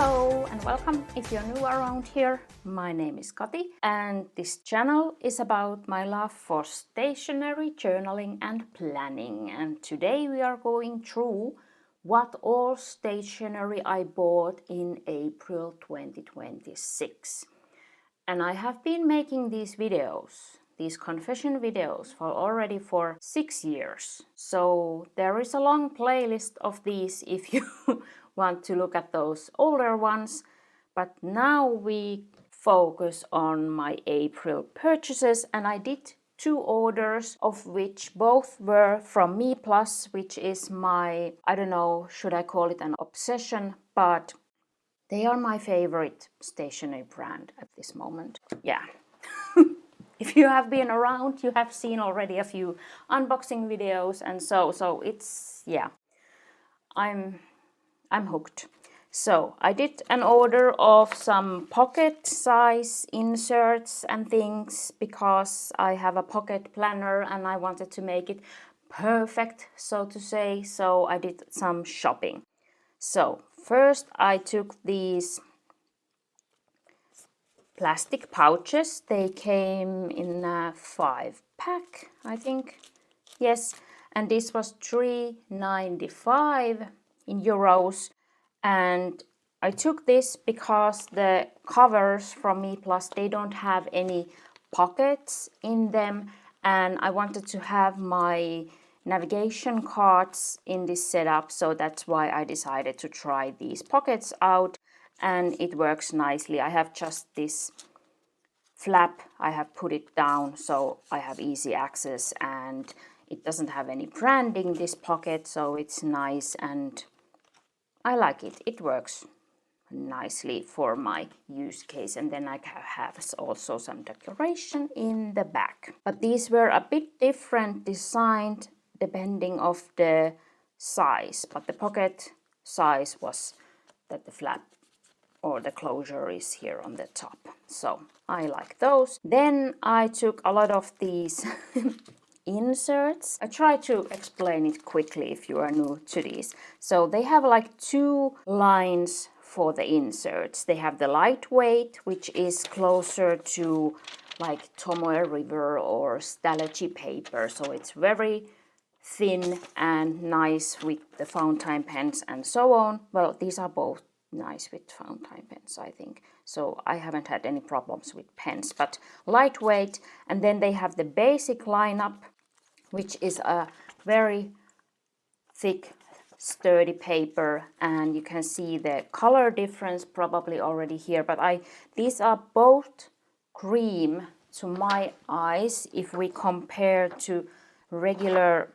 Hello and welcome if you're new around here. My name is Kati and this channel is about my love for stationery, journaling and planning. And today we are going through what all stationery I bought in April 2026. And I have been making these videos, these confession videos already for 6 years. So there is a long playlist of these if you want to look at those older ones. But now we focus on my April purchases, and I did 2 orders, of which both were from MeePlus, which is my, I don't know, should I call it an obsession, but they are my favorite stationery brand at this moment. Yeah. If you have been around, you have seen already a few unboxing videos, and so it's, yeah, I'm hooked. So I did an order of some pocket size inserts and things because I have a pocket planner and I wanted to make it perfect, so to say. So I did some shopping. So first I took these plastic pouches. They came in a 5-pack, I think. Yes, and this was €3.95 in euros. And I took this because the covers from MeePlus, they don't have any pockets in them, and I wanted to have my navigation cards in this setup, so that's why I decided to try these pockets out, and it works nicely. I have just this flap, I have put it down so I have easy access, and it doesn't have any branding, this pocket, so it's nice and I like it. It works nicely for my use case, and then I have also some decoration in the back. But these were a bit different designed depending of the size, but the pocket size was that the flap or the closure is here on the top. So I like those. Then I took a lot of these inserts. I try to explain it quickly if you are new to these. So they have like 2 lines for the inserts. They have the lightweight, which is closer to like Tomoe River or Stalogy paper. So it's very thin and nice with the fountain pens and so on. Well, these are both nice with fountain pens, I think. So I haven't had any problems with pens, but lightweight. And then they have the basic lineup, which is a very thick, sturdy paper, and you can see the color difference probably already here. But these are both cream to my eyes if we compare to regular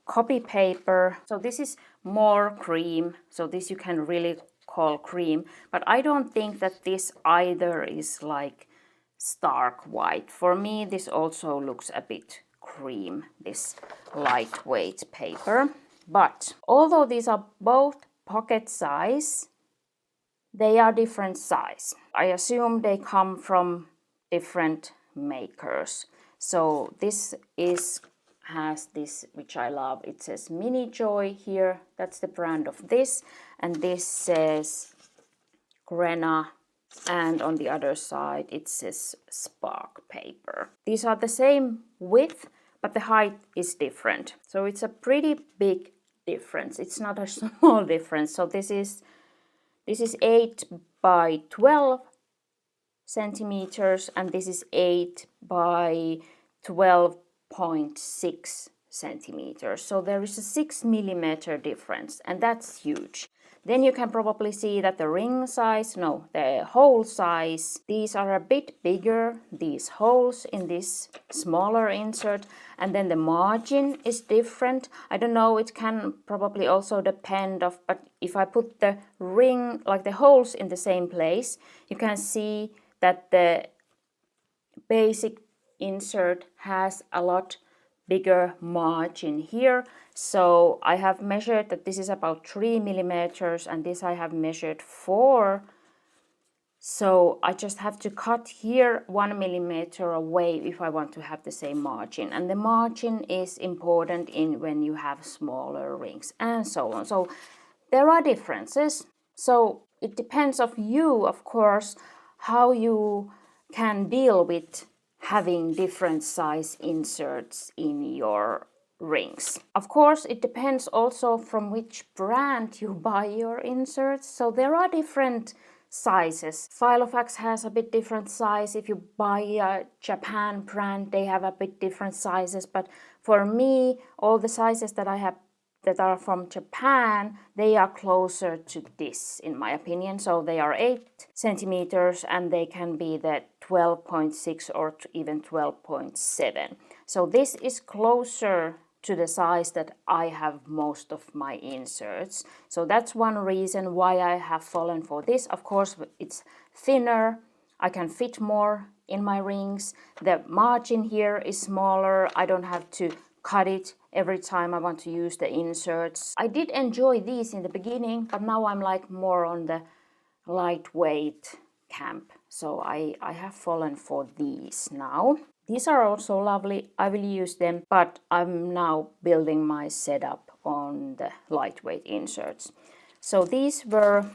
copy paper. So this is more cream, so this you can really call cream, but I don't think that this either is like stark white. For me this also looks a bit cream, this lightweight paper. But although these are both pocket size, they are different size. I assume they come from different makers. So this has this, which I love. It says Mini Joy here. That's the brand of this. And this says Grena. And on the other side, it says Spark paper. These are the same width, but the height is different. So it's a pretty big difference. It's not a small difference. So this is 8 by 12 centimeters, and this is 8 by 12.6 centimeters. So there is a 6 millimeter difference, and that's huge. Then you can probably see that the ring size, the hole size, these are a bit bigger, these holes in this smaller insert, and then the margin is different. I don't know, it can probably also depend but if I put the ring, like the holes in the same place, you can see that the basic insert has a lot bigger margin here. So I have measured that this is about 3 millimeters, and this I have measured 4. So I just have to cut here 1 millimeter away if I want to have the same margin. And the margin is important when you have smaller rings and so on. So there are differences. So it depends of you, of course, how you can deal with having different size inserts in your rings. Of course, it depends also from which brand you buy your inserts. So there are different sizes. Filofax has a bit different size. If you buy a Japan brand, they have a bit different sizes. But for me, all the sizes that I have that are from Japan, they are closer to this, in my opinion. So they are 8 centimeters and they can be the 12.6 or even 12.7. So this is closer to the size that I have most of my inserts. So that's one reason why I have fallen for this. Of course, it's thinner. I can fit more in my rings. The margin here is smaller. I don't have to cut it every time I want to use the inserts. I did enjoy these in the beginning, but now I'm like more on the lightweight camp. So I have fallen for these now. These are also lovely. I will use them, but I'm now building my setup on the lightweight inserts. So these were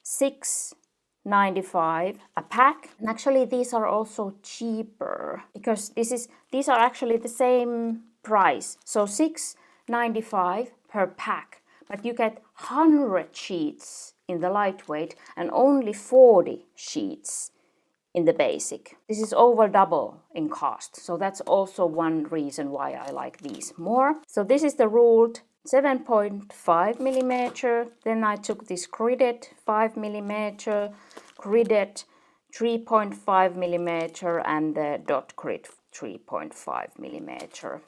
$6.95 a pack, and actually these are also cheaper because these are actually the same price. So $6.95 per pack, but you get 100 sheets in the lightweight and only 40 sheets in the basic. This is over double in cost. So that's also one reason why I like these more. So this is the ruled 7.5 millimeter. Then I took this gridded 5 millimeter, gridded 3.5 millimeter, and the dot grid 3.5 millimeter.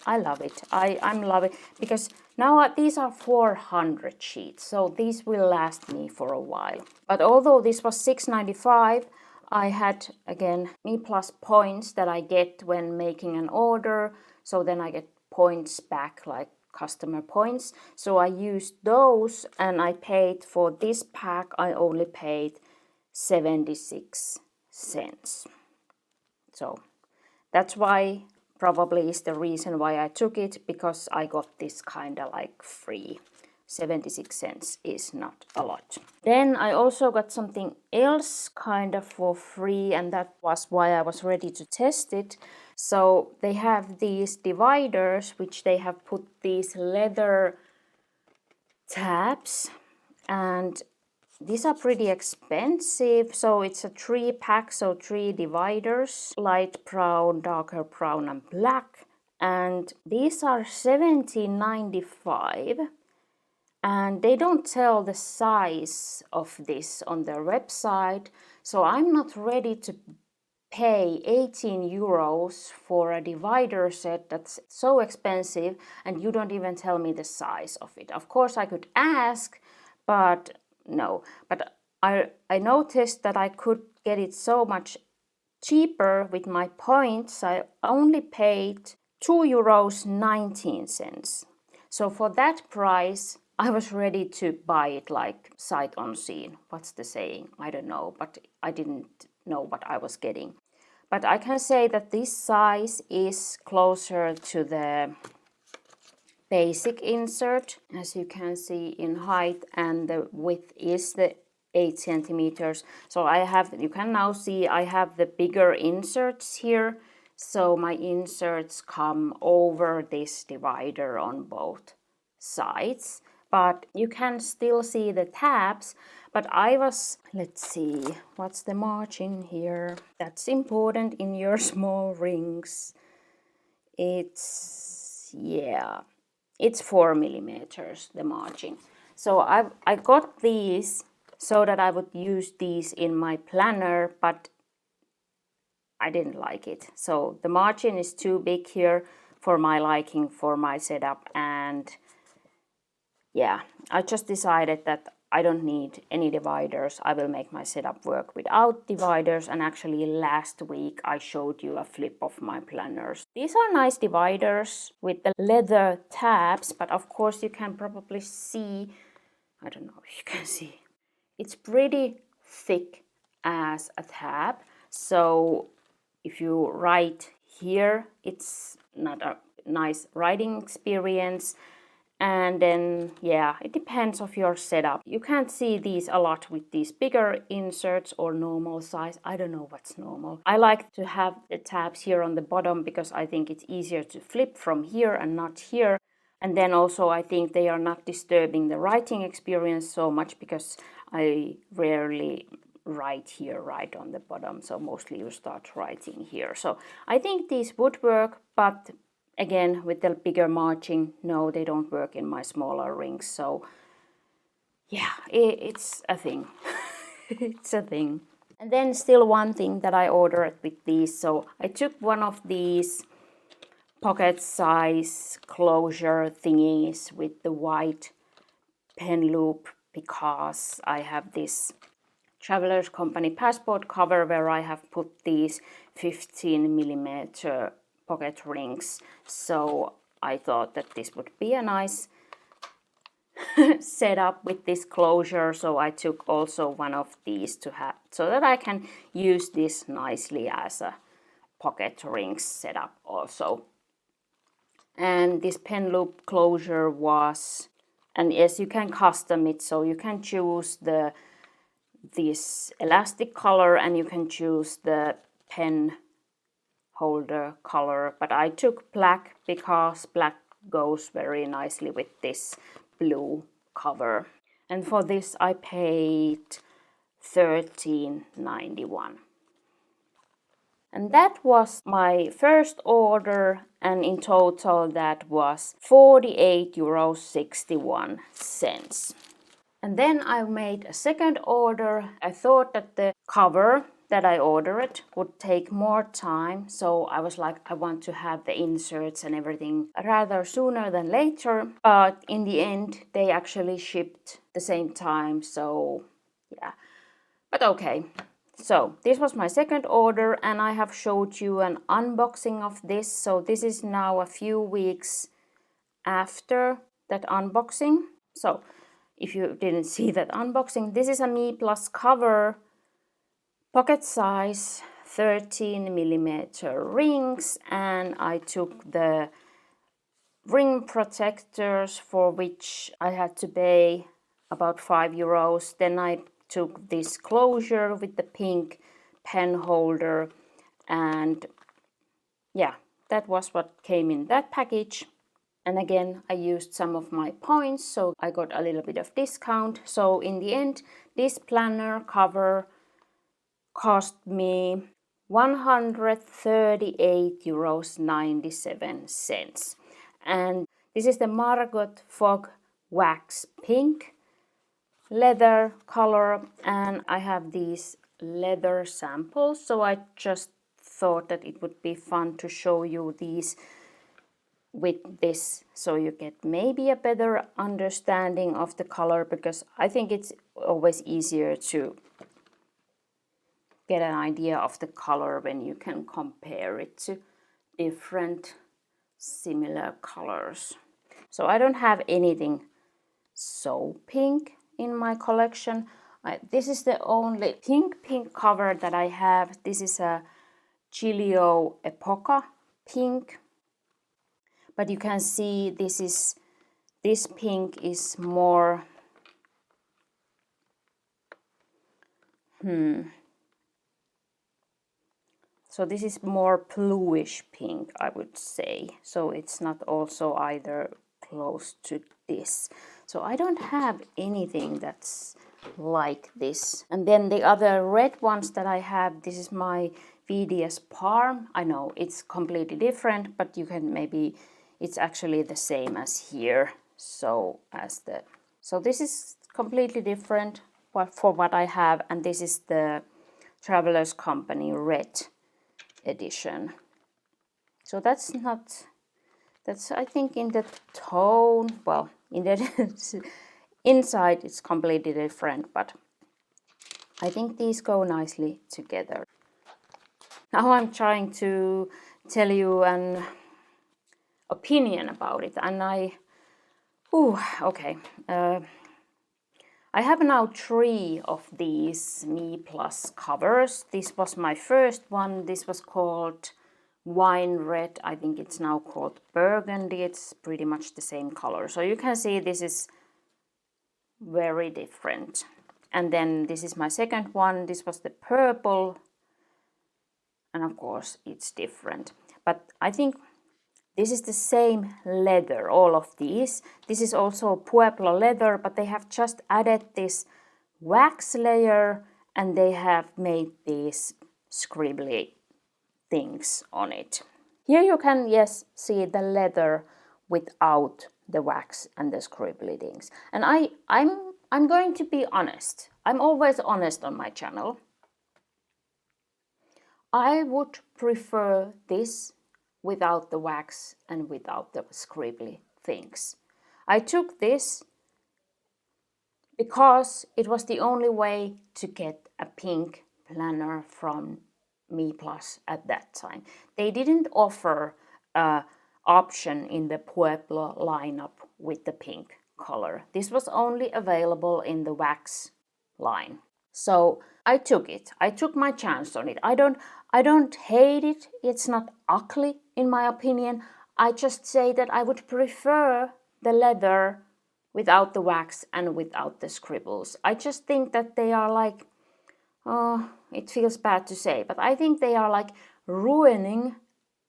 I love it. I'm love it because now these are 400 sheets, so these will last me for a while. But although this was $6.95, I had again MeePlus points that I get when making an order. So then I get points back, like customer points. So I used those and I paid for this pack. I only paid 76 cents. So that's why probably is the reason why I took it, because I got this kind of like free. 76 cents is not a lot. Then I also got something else kind of for free, and that was why I was ready to test it. So they have these dividers, which they have put these leather tabs, and these are pretty expensive. So it's a 3-pack, so 3 dividers, light brown, darker brown, and black. And these are $17.95. And they don't tell the size of this on their website. So I'm not ready to pay 18 euros for a divider set that's so expensive, and you don't even tell me the size of it. Of course, I could ask, but no. But I noticed that I could get it so much cheaper with my points. I only paid €2.19. So for that price, I was ready to buy it like sight unseen. What's the saying? I don't know, but I didn't know what I was getting. But I can say that this size is closer to the basic insert, as you can see in height, and the width is the 8 centimeters. So you can now see I have the bigger inserts here. So my inserts come over this divider on both sides. But you can still see the tabs. But let's see, what's the margin here? That's important in your small rings. It's 4 millimeters, the margin. So I got these so that I would use these in my planner, but I didn't like it. So the margin is too big here for my liking, for my setup, and yeah, I just decided that I don't need any dividers. I will make my setup work without dividers, and actually last week I showed you a flip of my planners. These are nice dividers with the leather tabs, but of course you can probably see, I don't know if you can see, it's pretty thick as a tab. So if you write here, it's not a nice writing experience. And then, yeah, it depends of your setup. You can't see these a lot with these bigger inserts or normal size. I don't know what's normal. I like to have the tabs here on the bottom because I think it's easier to flip from here and not here. And then also I think they are not disturbing the writing experience so much because I rarely write here right on the bottom. So mostly you start writing here. So I think these would work, but again, with the bigger margin, no, they don't work in my smaller rings. So yeah, it's a thing. It's a thing. And then still one thing that I ordered with these. So I took one of these pocket size closure thingies with the white pen loop because I have this Travelers Company passport cover where I have put these 15mm pocket rings. So I thought that this would be a nice setup with this closure. So I took also one of these to have so that I can use this nicely as a pocket rings setup also. And this pen loop closure was, and yes, you can custom it, so you can choose this elastic color and you can choose the pen holder color, but I took black because black goes very nicely with this blue cover. And for this I paid $13.91. And that was my first order, and in total that was €48.61. And then I made a second order. I thought that the cover that I ordered would take more time, so I was like, I want to have the inserts and everything rather sooner than later. But in the end, they actually shipped the same time, so yeah. But okay. So this was my second order, and I have showed you an unboxing of this. So this is now a few weeks after that unboxing. So if you didn't see that unboxing, this is a MeePlus cover, pocket size, 13mm rings, and I took the ring protectors for which I had to pay about €5. Then I took this closure with the pink pen holder, and yeah, that was what came in that package. And again, I used some of my points, so I got a little bit of discount. So in the end, this planner cover cost me €138.97. And this is the Margot Fog Wax Pink leather color, and I have these leather samples, so I just thought that it would be fun to show you these with this, so you get maybe a better understanding of the color, because I think it's always easier to get an idea of the color when you can compare it to different similar colors. So I don't have anything so pink in my collection. This is the only pink cover that I have. This is a Chilio Epoca pink, but you can see this pink is more so this is more bluish pink, I would say. So it's not also either close to this. So I don't have anything that's like this. And then the other red ones that I have, this is my VDS Parm. I know it's completely different, but you can maybe, it's actually the same as here. So this is completely different for what I have, and this is the Travelers Company red edition. So that's I think in the tone, well, in the inside it's completely different, but I think these go nicely together. Now I'm trying to tell you an opinion about it, and okay. I have now 3 of these MeePlus covers. This was my first one. This was called wine red. I think it's now called burgundy. It's pretty much the same color. So you can see this is very different. And then this is my second one. This was the purple. And of course it's different. But I think this is the same leather, all of these. This is also Pueblo leather, but they have just added this wax layer and they have made these scribbly things on it. Here you can, yes, see the leather without the wax and the scribbly things. And I'm going to be honest. I'm always honest on my channel. I would prefer this without the wax and without the scribbly things. I took this because it was the only way to get a pink planner from MeePlus at that time. They didn't offer an option in the Pueblo lineup with the pink color. This was only available in the wax line. So I took it. I took my chance on it. I don't hate it. It's not ugly in my opinion. I just say that I would prefer the leather without the wax and without the scribbles. I just think that they are like, oh, it feels bad to say, but I think they are like ruining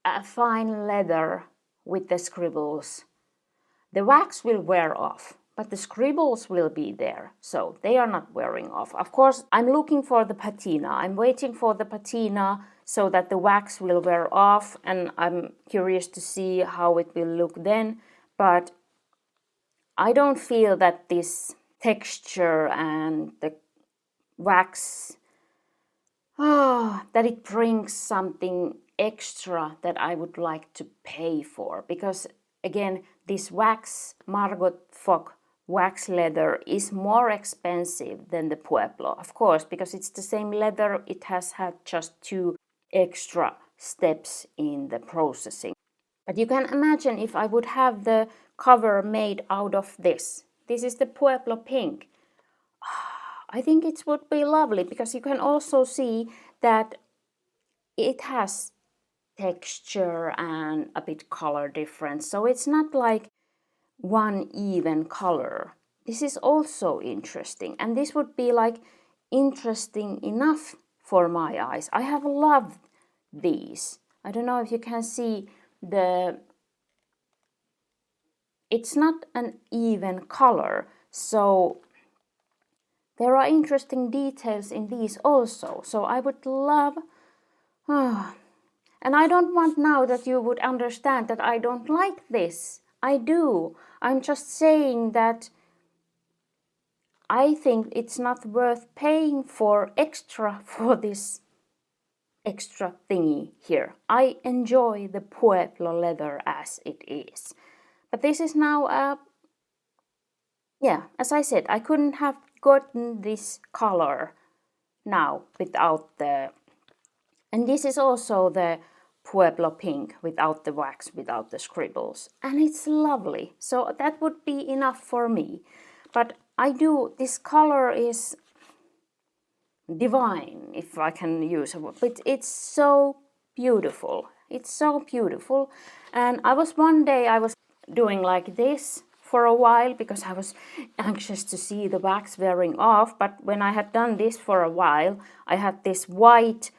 a fine leather with the scribbles. The wax will wear off, but the scribbles will be there, so they are not wearing off. Of course, I'm looking for the patina. I'm waiting for the patina so that the wax will wear off, and I'm curious to see how it will look then. But I don't feel that this texture and the wax, that it brings something extra that I would like to pay for. Because again, this wax, Margot Fock wax leather is more expensive than the Pueblo. Of course, because it's the same leather, it has had just 2 extra steps in the processing. But you can imagine if I would have the cover made out of this. This is the Pueblo pink. I think it would be lovely because you can also see that it has texture and a bit color difference. So it's not like one even color. This is also interesting, and this would be like interesting enough for my eyes. I have loved these. I don't know if you can see it's not an even color, so there are interesting details in these also. So I would love, and I don't want now that you would understand that I don't like this. I do. I'm just saying that I think it's not worth paying for extra for this extra thingy here. I enjoy the Pueblo leather as it is. But this is now as I said, I couldn't have gotten this color now without the, and this is also the Pueblo pink without the wax, without the scribbles, and it's lovely. So that would be enough for me. But this color is divine, if I can use a word, but it's so beautiful. It's so beautiful. And one day I was doing like this for a while because I was anxious to see the wax wearing off. But when I had done this for a while, I had this white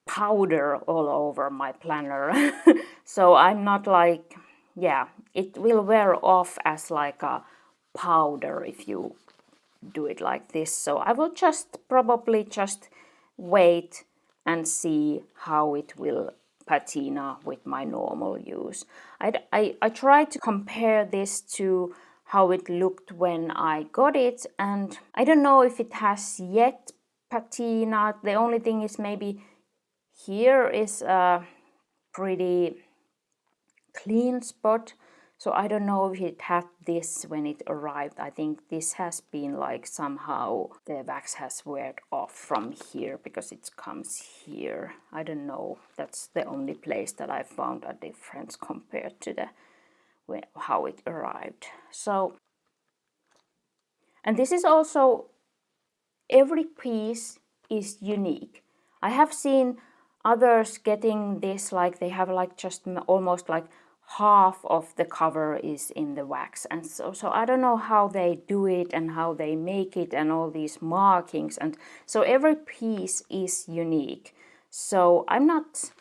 powder all over my planner. So I'm not like, it will wear off as like a powder if you do it like this. So I will probably just wait and see how it will patina with my normal use. I tried to compare this to how it looked when I got it, and I don't know if it has yet patina. The only thing is maybe here is a pretty clean spot. So I don't know if it had this when it arrived. I think this has been like somehow the wax has worn off from here because it comes here. I don't know. That's the only place that I found a difference compared to how it arrived. So, and this is also, every piece is unique. I have seen others getting this, like they have like just almost like half of the cover is in the wax, and so I don't know how they do it and how they make it and all these markings, and so every piece is unique. So I'm not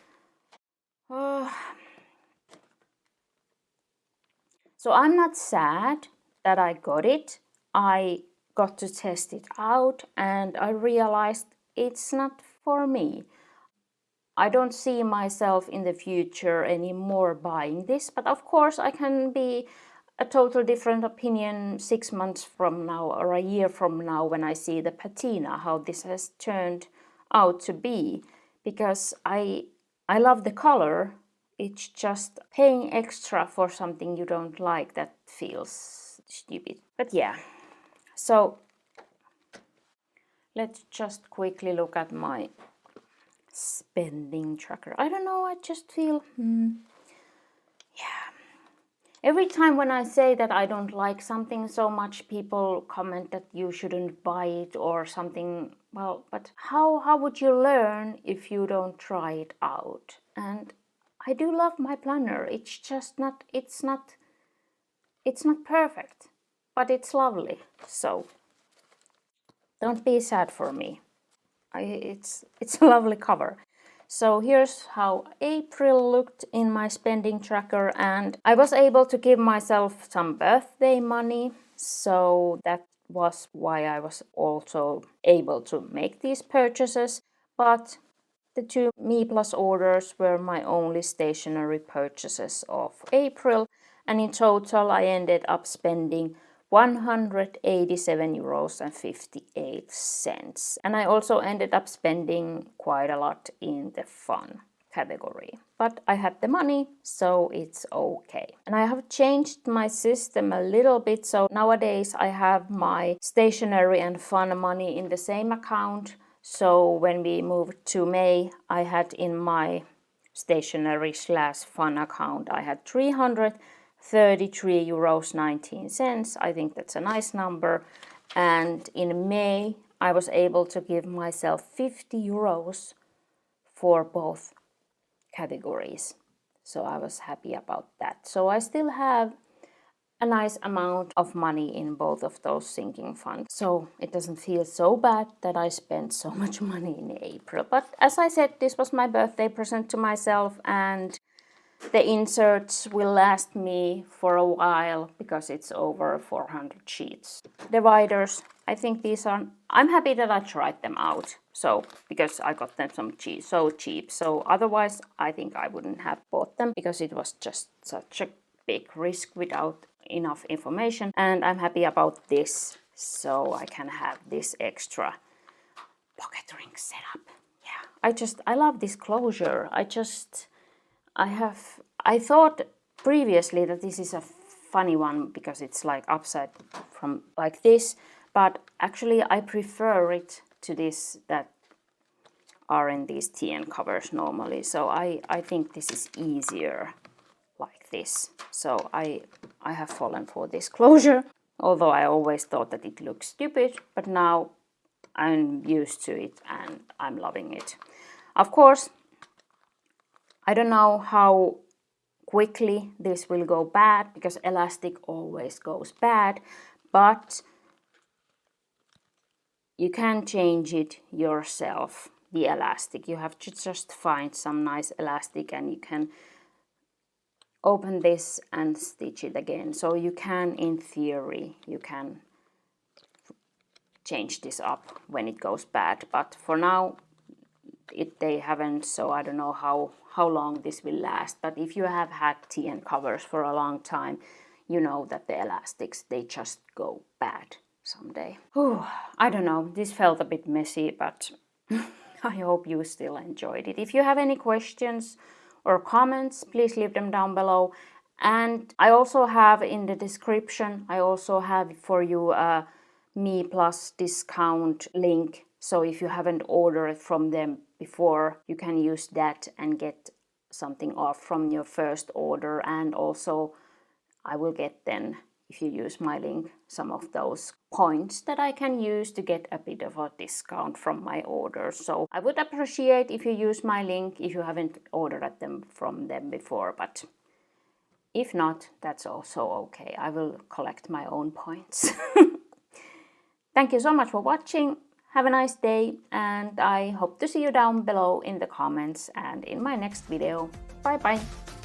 so I'm not sad that I got it. I got to test it out and I realized it's not for me. I don't see myself in the future anymore buying this, but of course I can be a total different opinion 6 months from now or a year from now when I see the patina, how this has turned out to be, because I love the color. It's just paying extra for something you don't like that feels stupid. But yeah, so let's just quickly look at my spending tracker. I don't know, I just feel yeah, every time when I say that I don't like something so much, people comment that you shouldn't buy it or something. Well, but how would you learn if you don't try it out? And I do love my planner. It's just not perfect, but it's lovely. So don't be sad for me. It's a lovely cover. So here's how April looked in my spending tracker, and I was able to give myself some birthday money, so that was why I was also able to make these purchases. But the 2 MeePlus orders were my only stationery purchases of April, and in total I ended up spending €187.58. And I also ended up spending quite a lot in the fun category. But I had the money, so it's okay. And I have changed my system a little bit, so nowadays I have my stationery and fun money in the same account. So when we moved to May, I had in my stationery/fun account, I had €333.19. I think that's a nice number. And in May, I was able to give myself €50 for both categories. So I was happy about that. So I still have a nice amount of money in both of those sinking funds. So it doesn't feel so bad that I spent so much money in April. But as I said, this was my birthday present to myself, and the inserts will last me for a while because it's over 400 sheets. Dividers, I think these are, I'm happy that I tried them out. So, because I got them so cheap. So otherwise, I think I wouldn't have bought them because it was just such a big risk without enough information. And I'm happy about this, so I can have this extra pocket ring setup. Yeah, I love this closure. I thought previously that this is a funny one because it's like upside from like this, but actually I prefer it to this that are in these TN covers normally. So I think this is easier like this. So I have fallen for this closure, although I always thought that it looks stupid, but now I'm used to it and I'm loving it. Of course, I don't know how quickly this will go bad because elastic always goes bad, but you can change it yourself, the elastic. You have to just find some nice elastic and you can open this and stitch it again. So you can, in theory, you can change this up when it goes bad, but for now they haven't, so I don't know how long this will last. But if you have had TN covers for a long time, you know that the elastics, they just go bad someday. Whew, I don't know, this felt a bit messy, but I hope you still enjoyed it. If you have any questions or comments, please leave them down below. And I also have in the description, I also have for you a MeePlus discount link. So if you haven't ordered from them before, you can use that and get something off from your first order. And also I will get then if you use my link, some of those points that I can use to get a bit of a discount from my orders. So I would appreciate if you use my link if you haven't ordered them from them before, but if not, that's also okay. I will collect my own points. Thank you so much for watching. Have a nice day, and I hope to see you down below in the comments and in my next video. Bye bye.